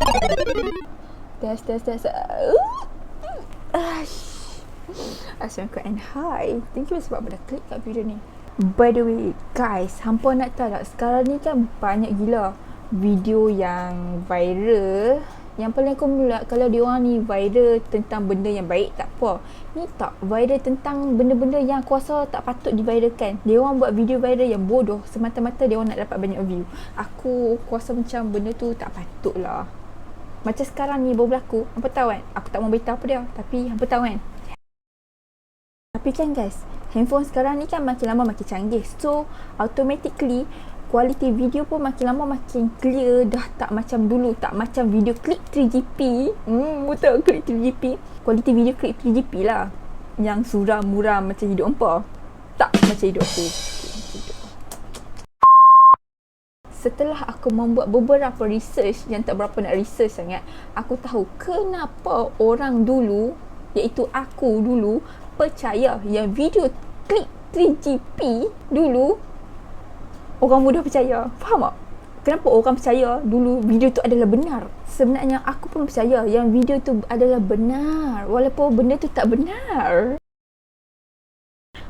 Test. Assalamualaikum and hi. Thank you sebab pada klik kat video ni. By the way guys, hampa nak tahu tak, sekarang ni kan banyak gila video yang viral. Yang paling aku mula, kalau diorang ni viral tentang benda yang baik tak apa. Ni tak, viral tentang benda-benda yang aku rasa tak patut diviralkan. Diorang buat video viral yang bodoh semata-mata diorang nak dapat banyak view. Aku rasa macam benda tu tak patut lah. Macam sekarang ni baru berlaku, hampa tahu kan? Aku tak mau beritahu apa dia, tapi hampa tahu kan? Tapi kan guys, handphone sekarang ni kan makin lama makin canggih. So, automatically kualiti video pun makin lama makin clear. Dah tak macam dulu, tak macam video klip 3GP. Betul, klip 3GP. Kualiti video klip 3GP lah, yang suram-muram macam hidup hampa. Tak macam hidup aku. Setelah aku membuat beberapa research yang tak berapa nak research sangat, aku tahu kenapa orang dulu, iaitu aku dulu, percaya yang video klip 3GP dulu orang mudah percaya. Faham tak? Kenapa orang percaya dulu video tu adalah benar? Sebenarnya aku pun percaya yang video tu adalah benar, walaupun benda tu tak benar.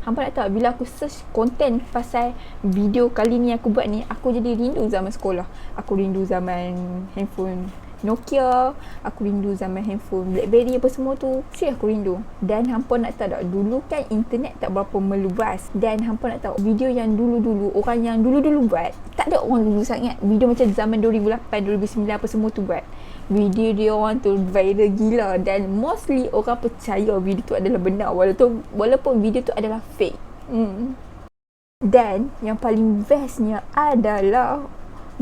Hampa nak tahu, bila aku search konten pasal video kali ni aku buat ni, aku jadi rindu zaman sekolah. Aku rindu zaman handphone Nokia, aku rindu zaman handphone Blackberry apa semua tu. Serius aku rindu. Dan hampa nak tahu tak, dulu kan internet tak berapa meluas. Dan hampa nak tahu, video yang dulu-dulu, orang yang dulu-dulu buat, tak ada orang dulu sangat. Video macam zaman 2008, 2009 apa semua tu buat. Video dia orang tu viral gila. Dan mostly orang percaya video tu adalah benar, walaupun video tu adalah fake. Dan yang paling bestnya adalah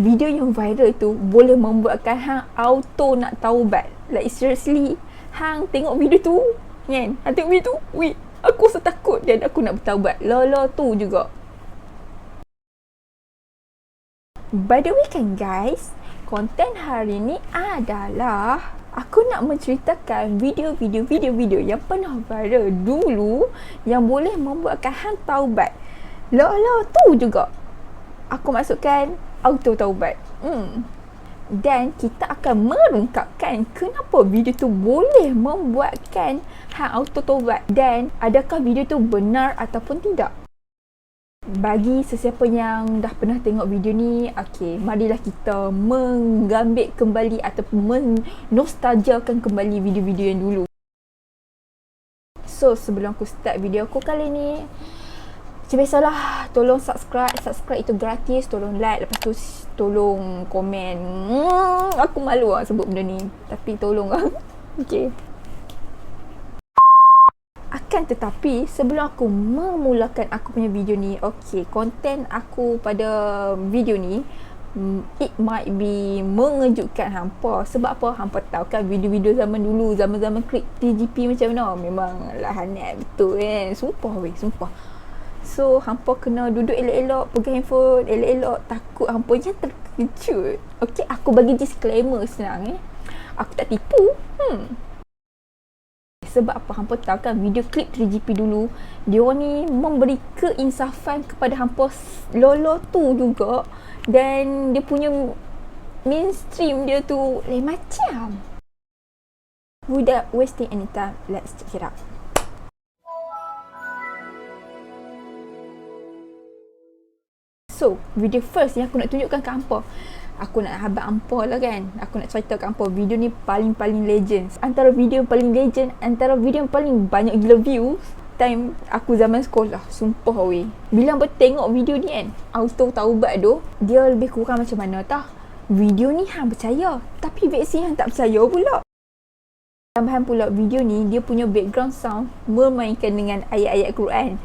video yang viral tu boleh membuatkan hang auto nak taubat. Like seriously, hang tengok video tu kan, hang tengok video tu, weh, aku rasa takut dan aku nak bertaubat. Lala tu juga. By the way kan guys, konten hari ni adalah aku nak menceritakan video-video yang pernah viral dulu yang boleh membuatkan hang taubat. Lala tu juga aku masukkan auto taubat. Dan kita akan merungkapkan kenapa video tu boleh membuatkan hang auto taubat dan adakah video tu benar ataupun tidak. Bagi sesiapa yang dah pernah tengok video ni, okey, marilah kita menggambit kembali ataupun nostalgiakan kembali video-video yang dulu. So, sebelum aku start video aku kali ni, macam biasalah, tolong subscribe itu gratis. Tolong like, lepas tu tolong komen. Aku malu lah sebut benda ni, tapi tolong lah. Okay. Akan tetapi, sebelum aku memulakan aku punya video ni, okay, konten aku pada video ni, it might be mengejutkan hampa. Sebab apa? Hampa tahu kan video-video zaman dulu, zaman-zaman klip 3GP macam mana, memang lahanat betul kan. Sumpah weh, sumpah. So, hampa kena duduk elok-elok, pegang handphone elok-elok, takut hampa je terkejut. Okay, aku bagi disclaimer senang aku tak tipu. Sebab apa? Hampa tahu kan video klip 3GP dulu, diorang ni memberi keinsafan kepada hampa lolo tu juga. Dan dia punya mainstream dia tu lain macam. Without wasting any time, let's check it out. So, video first yang aku nak tunjukkan ke hampa, aku nak habaq hampa lah kan, aku nak cerita ke hampa, video ni paling legend. Antara video paling legend, antara video yang paling banyak gila view time aku zaman sekolah. Sumpah weh, bila hampa tengok video ni kan, auto taubat tu, dia lebih kurang macam mana tah. Video ni hang percaya, tapi vaksin hang tak percaya pula. Tambahan pula, video ni dia punya background sound memainkan dengan ayat-ayat Quran.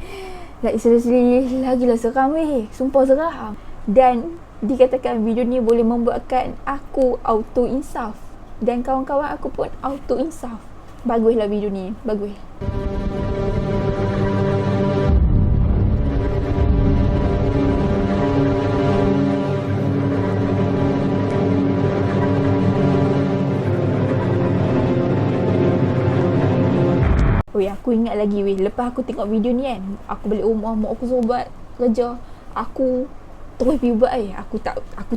Like seriously, lagilah seram weh. Sumpah seram. Dan dikatakan video ni boleh membuatkan aku auto insaf. Dan kawan-kawan aku pun auto insaf. Baguslah video ni, bagus. Weh, aku ingat lagi weh, lepas aku tengok video ni kan, aku balik rumah, mak aku suruh buat kerja. Aku Terus pergi buat aku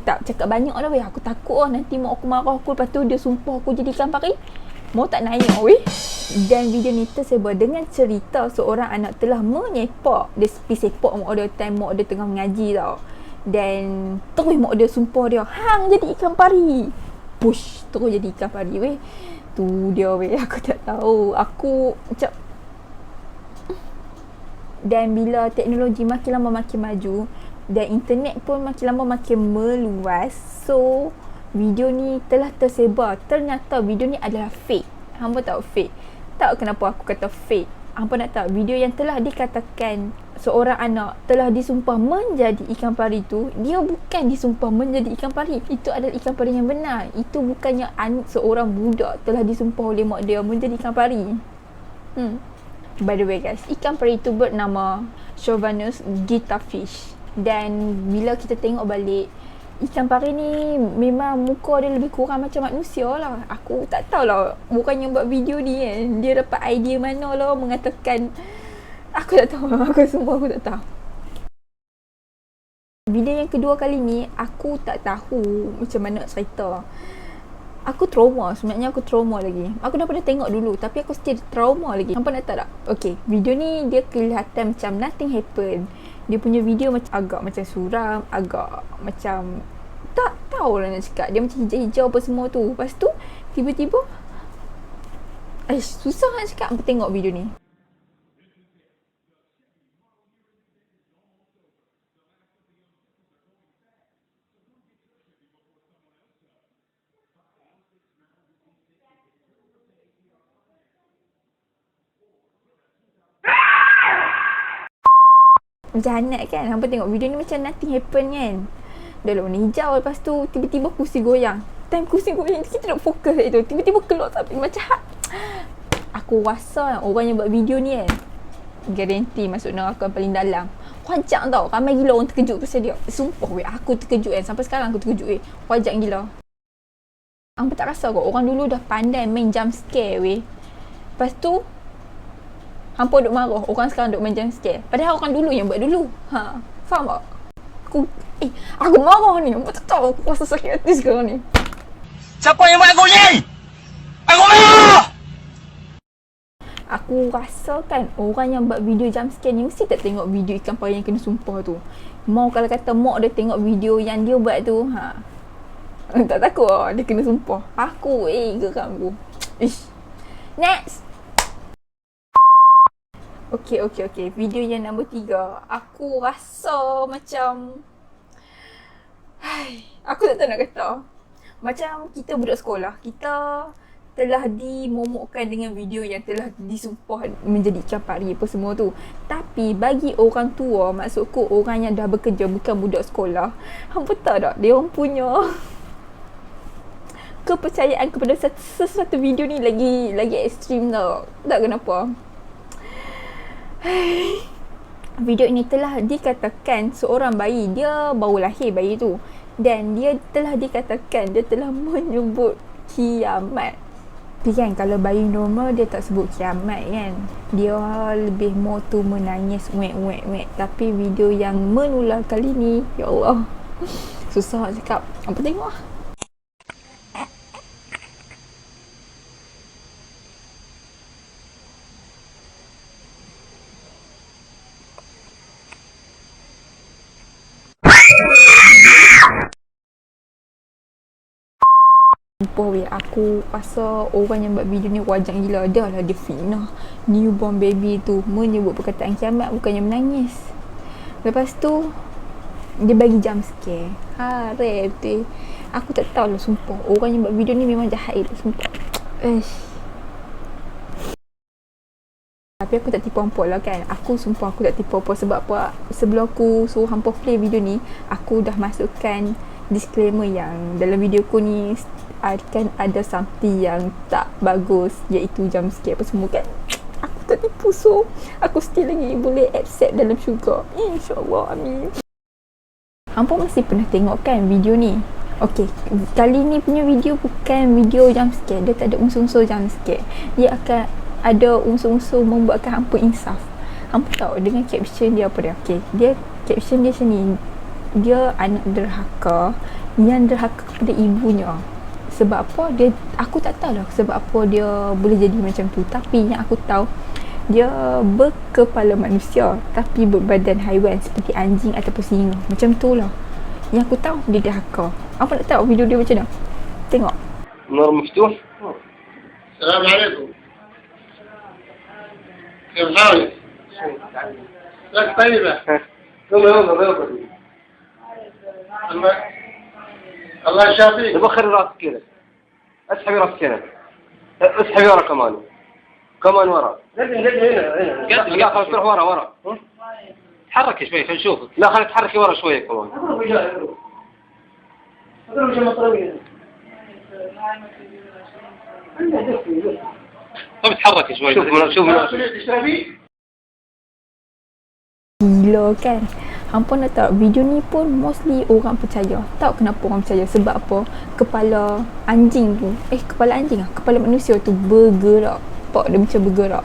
tak cakap banyak dah weh. Aku takut lah nanti mak aku marah aku, lepas tu dia sumpah aku jadi ikan pari. Mau tak naik weh. Dan video ni tersebar dengan cerita seorang anak telah menyepak. Dia pergi sepak mak dia time mak dia tengah mengaji tau. Dan terus mak dia sumpah dia, hang jadi ikan pari. Push, terus jadi ikan pari weh. Tu dia weh, aku tak tahu. Aku macam. Dan bila teknologi makin lama makin maju dan internet pun makin lama makin meluas, so video ni telah tersebar. Ternyata video ni adalah fake. Hampa tahu fake? Tak kenapa aku kata fake. Hampa nak tahu video yang telah dikatakan seorang anak telah disumpah menjadi ikan pari tu, dia bukan disumpah menjadi ikan pari. Itu adalah ikan pari yang benar. Itu bukannya seorang budak telah disumpah oleh mak dia menjadi ikan pari. By the way guys, ikan pari tu bernama Chauvanus guitarfish. Dan bila kita tengok balik, ikan pari ni memang muka dia lebih kurang macam manusia lah. Aku tak tahulah bukan yang buat video ni kan, dia dapat idea mana lah mengatakan. Aku tak tahu. Aku tak tahu. Video yang kedua kali ni, aku tak tahu macam mana nak cerita. Aku trauma, sebenarnya aku trauma lagi. Aku dah pernah tengok dulu tapi aku still trauma lagi. Hampa nak tahu tak? Okay, video ni dia kelihatan macam nothing happen. Dia punya video macam agak macam suram, agak macam tak tahulah nak cakap. Dia macam hijau-hijau apa semua tu. Lepas tu tiba-tiba susah nak cakap. Hampa tengok video ni. Macam hangat kan. Hampa tengok video ni macam nothing happen kan. Dah lah warna hijau. Lepas tu tiba-tiba kursi goyang. Time kursi goyang kita nak fokus kat itu. Tiba-tiba keluar tapi macam aku rasa orang yang buat video ni kan, garanti masuk neraka paling dalam. Wajak tau. Ramai gila orang terkejut pasal dia. Sumpah weh, aku terkejut kan. Sampai sekarang aku terkejut weh. Wajak gila. Hampa tak rasa kot orang dulu dah pandai main jump scare weh. Lepas tu hampa duk marah orang sekarang duk main jump scare. Padahal orang dulu yang buat dulu. Faham tak? Aku marah ni. Hampa tak tahu aku rasa sakit hati sekarang ni. Siapa yang buat aku ni? Aku marah! Aku rasa kan orang yang buat video jump scare ni mesti tak tengok video ikan pari yang kena sumpah tu. Mau kalau kata mak dia tengok video yang dia buat tu, tak takut lah dia kena sumpah. Aku geram aku. Next. Okay. Video yang nombor 3. Aku rasa macam aku tak tahu nak kata. Macam kita budak sekolah, kita telah dimomokkan dengan video yang telah disumpah menjadi ikan pari apa semua tu. Tapi bagi orang tua, maksudku orang yang dah bekerja bukan budak sekolah, hampa tahu tak dia orang punya kepercayaan kepada sesuatu video ni lagi ekstrim tau. Tak kenapa. Video ini telah dikatakan seorang bayi, dia baru lahir bayi tu, dan dia telah dikatakan dia telah menyebut kiamat. Tapi kan kalau bayi normal dia tak sebut kiamat kan, dia lebih more tu menangis wek. Tapi video yang menular kali ni, ya Allah, susah nak cakap. Apa tengok lah. Aku rasa orang yang buat video ni wajak gila. Dah lah dia fitnah newborn baby tu, menyebut perkataan kiamat bukannya menangis. Lepas tu dia bagi jump scare. Betul. Aku tak tahu lah, sumpah orang yang buat video ni memang jahat lah, sumpah. Tapi aku tak tipu hampa lah kan. Aku sumpah aku tak tipu hampa. Sebab apa? Sebelum aku suruh hampa play video ni, aku dah masukkan disclaimer yang dalam video aku ni akan ada something yang tak bagus, iaitu jump scare apa semua kan. Aku tak tipu, so aku still lagi boleh accept dalam syurga, InsyaAllah, amin. Hampa masih pernah tengok kan video ni? Okay, kali ni punya video bukan video jump scare. Dia tak ada unsur-unsur jump scare. Dia akan ada unsur-unsur membuatkan hampa insaf. Hampa tahu dengan caption dia apa dia? Okay, dia caption dia macam ni. dia anak derhaka yang derhaka kepada ibunya. Sebab apa? Aku tak tahu lah sebab apa dia boleh jadi macam tu. Tapi yang aku tahu, dia berkepala manusia tapi berbadan haiwan seperti anjing ataupun singa. Macam tu lah yang aku tahu dia derhaka. Apa nak tahu video dia macam mana? Tengok. النار مفتوح. السلام عليكم. كيف حالك؟ لك طيبة. يلا الله يشافيك. بخري راسك كذا. اسحبي راسك كذا. اسحبي ورا كمان. كمان ورا. هنا. لا خلاص تروح ورا. تحركي شوي خلينا نشوفك. لا خلينا تحركي ورا شوية كمان. طب تحركي شوي. شوف تشربي. Gila kan? Hampa nak tahu video ni pun mostly orang percaya. Tahu kenapa orang percaya? Sebab apa? Kepala anjing tu, kepala manusia tu bergerak. Pak dia macam bergerak.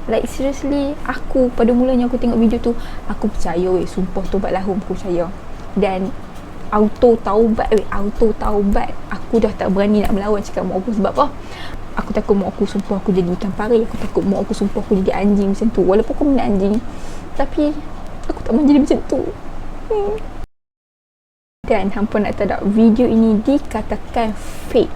Like seriously, aku pada mulanya aku tengok video tu, aku percaya sumpah tobat lahum aku percaya. Dan auto taubat. Aku dah tak berani nak melawan cakap mak aku. Sebab apa? Aku takut mak aku sumpah aku jadi ikan pari. Aku takut mak aku sumpah aku jadi anjing macam tu. Walaupun aku minat anjing, tapi aku tak mahu jadi macam tu. Dan hampa nak tahu tak, video ini dikatakan fake.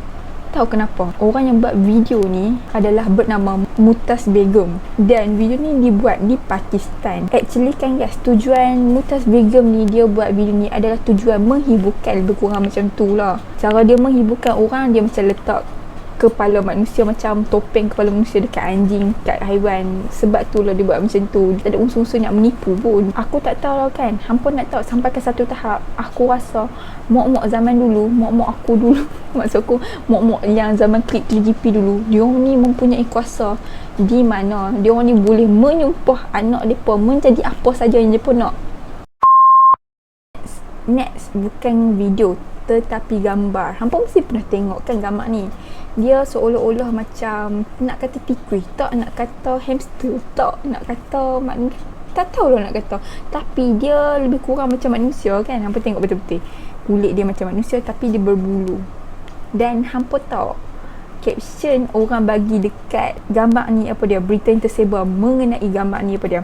Tahu kenapa? Orang yang buat video ni adalah bernama Mumtaz Begum. Dan video ni dibuat di Pakistan. Actually kan guys, tujuan Mumtaz Begum ni dia buat video ni adalah tujuan menghiburkan, lebih kurang macam tu lah. Cara dia menghiburkan orang, dia macam letak kepala manusia macam topeng kepala manusia dekat anjing, dekat haiwan. Sebab tu lah dia buat macam tu. Dia tak ada unsur-unsur nak menipu pun. Aku tak tahu lah kan. Hampa nak tahu sampai ke satu tahap, aku rasa mak-mak zaman dulu, mak-mak aku dulu maksud aku mak-mak yang zaman klik 3GP dulu, diorang ni mempunyai kuasa di mana diorang ni boleh menyumpah anak mereka menjadi apa saja yang mereka nak. Next, bukan video tetapi gambar. Hampa mesti pernah tengok kan gambar ni. Dia seolah-olah macam nak kata tikus, tak nak kata hamster, tak nak kata manusia, tak tahulah nak kata. Tapi dia lebih kurang macam manusia kan. Hampa tengok betul-betul kulit dia macam manusia tapi dia berbulu. Dan hampa tahu caption orang bagi dekat gambar ni apa dia, berita yang tersebar mengenai gambar ni apa dia.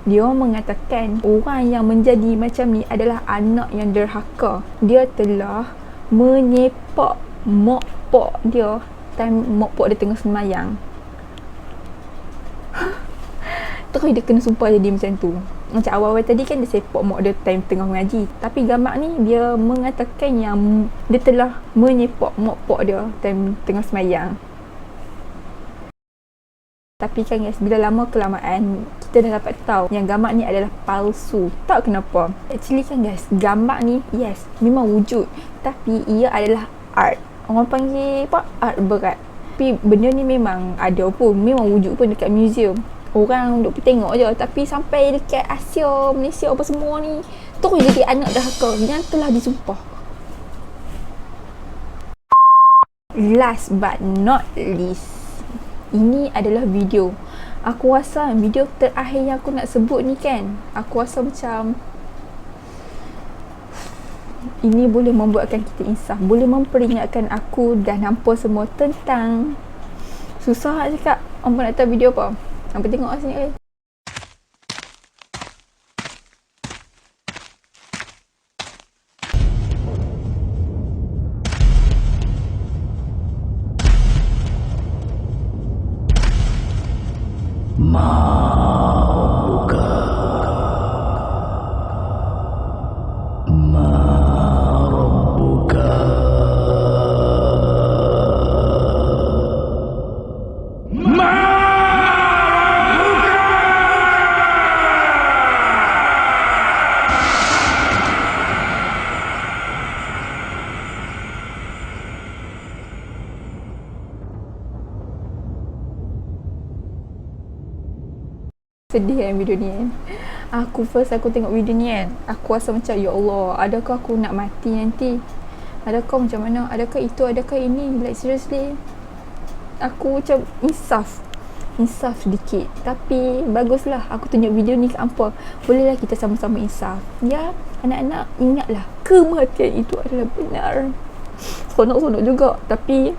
Dia mengatakan orang yang menjadi macam ni adalah anak yang derhaka. Dia telah menyepak mak pak dia time mak pak dia tengah semayang. Terus dia kena sumpah jadi macam tu. Macam awal-awal tadi kan dia sepak mak dia time tengah mengaji. Tapi gambar ni dia mengatakan yang dia telah menyepak mak pak dia time tengah semayang. Tapi kan guys, bila lama kelamaan kita dah dapat tahu yang gambar ni adalah palsu. Tak kenapa. Actually kan guys, gambar ni yes memang wujud, tapi ia adalah art. Orang panggil apa? Art berat. Tapi benda ni memang ada pun, memang wujud pun dekat museum. Orang duk tengok je, tapi sampai dekat Asia, Malaysia apa semua ni terus jadi anak derhaka yang telah disumpah. Last but not least, ini adalah video. Aku rasa video terakhir yang aku nak sebut ni kan, aku rasa macam ini boleh membuatkan kita insaf, boleh memperingatkan aku dan hampa semua tentang susah nak cakap. Hampa nak tahu video apa? Hampa tengok sini guys. Sedih kan video ni kan. Aku tengok video ni kan, aku rasa macam ya Allah, adakah aku nak mati nanti? Adakah macam mana? Adakah itu? Adakah ini? Like seriously, aku macam insaf sedikit. Tapi baguslah aku tunjuk video ni ke hampa. Bolehlah kita sama-sama insaf. Ya, Anak-anak, ingatlah kematian itu adalah benar. Seronok-seronok juga, tapi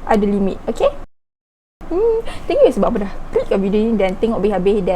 ada limit. Okay? Thank you sebab dah klikkan video ni dan tengok habis-habis dan